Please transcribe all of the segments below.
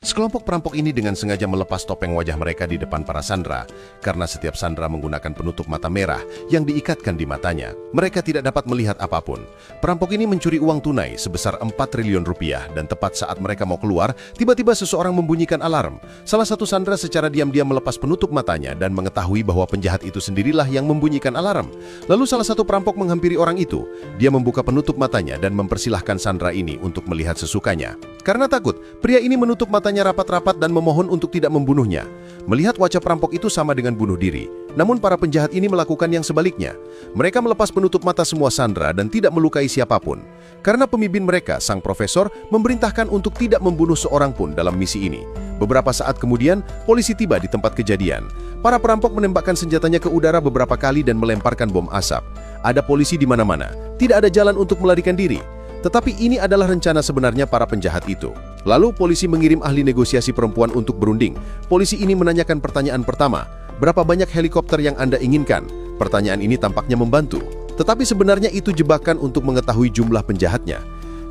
Sekelompok perampok ini dengan sengaja melepas topeng wajah mereka di depan para sandera, karena setiap sandera menggunakan penutup mata merah yang diikatkan di matanya. Mereka tidak dapat melihat apapun. Perampok ini mencuri uang tunai sebesar 4 triliun rupiah dan tepat saat mereka mau keluar, tiba-tiba seseorang membunyikan alarm. Salah satu sandera secara diam-diam melepas penutup matanya dan mengetahui bahwa penjahat itu sendirilah yang membunyikan alarm. Lalu salah satu perampok menghampiri orang itu. Dia membuka penutup matanya dan mempersilahkan sandera ini untuk melihat sesukanya. Karena takut, pria ini menutup matanya rapat-rapat dan memohon untuk tidak membunuhnya. Melihat wajah perampok itu sama dengan bunuh diri. Namun para penjahat ini melakukan yang sebaliknya. Mereka melepas penutup mata semua sandera dan tidak melukai siapapun. Karena pemimpin mereka, sang profesor, memerintahkan untuk tidak membunuh seorang pun dalam misi ini. Beberapa saat kemudian, polisi tiba di tempat kejadian. Para perampok menembakkan senjatanya ke udara beberapa kali dan melemparkan bom asap. Ada polisi di mana-mana. Tidak ada jalan untuk melarikan diri. Tetapi ini adalah rencana sebenarnya para penjahat itu. Lalu polisi mengirim ahli negosiasi perempuan untuk berunding. Polisi ini menanyakan pertanyaan pertama, berapa banyak helikopter yang Anda inginkan? Pertanyaan ini tampaknya membantu. Tetapi sebenarnya itu jebakan untuk mengetahui jumlah penjahatnya.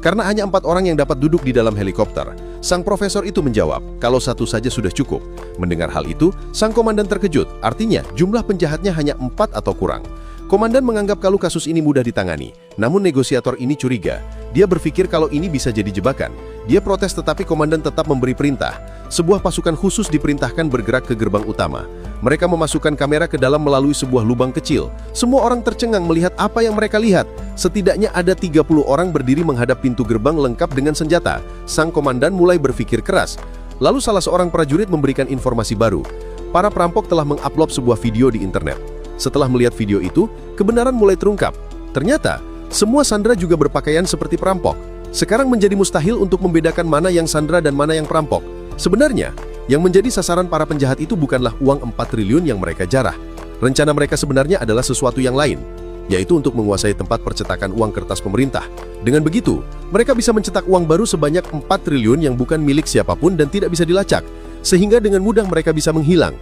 Karena hanya 4 orang yang dapat duduk di dalam helikopter. Sang profesor itu menjawab, kalau satu saja sudah cukup. Mendengar hal itu, sang komandan terkejut. Artinya, jumlah penjahatnya hanya 4 atau kurang. Komandan menganggap kalau kasus ini mudah ditangani. Namun negosiator ini curiga. Dia berpikir kalau ini bisa jadi jebakan. Dia protes tetapi komandan tetap memberi perintah. Sebuah pasukan khusus diperintahkan bergerak ke gerbang utama. Mereka memasukkan kamera ke dalam melalui sebuah lubang kecil. Semua orang tercengang melihat apa yang mereka lihat. Setidaknya ada 30 orang berdiri menghadap pintu gerbang lengkap dengan senjata. Sang komandan mulai berpikir keras. Lalu salah seorang prajurit memberikan informasi baru. Para perampok telah mengupload sebuah video di internet. Setelah melihat video itu, kebenaran mulai terungkap. Ternyata, semua sandera juga berpakaian seperti perampok. Sekarang menjadi mustahil untuk membedakan mana yang sandera dan mana yang perampok. Sebenarnya, yang menjadi sasaran para penjahat itu bukanlah uang 4 triliun yang mereka jarah. Rencana mereka sebenarnya adalah sesuatu yang lain, yaitu untuk menguasai tempat percetakan uang kertas pemerintah. Dengan begitu, mereka bisa mencetak uang baru sebanyak 4 triliun yang bukan milik siapapun dan tidak bisa dilacak, sehingga dengan mudah mereka bisa menghilang.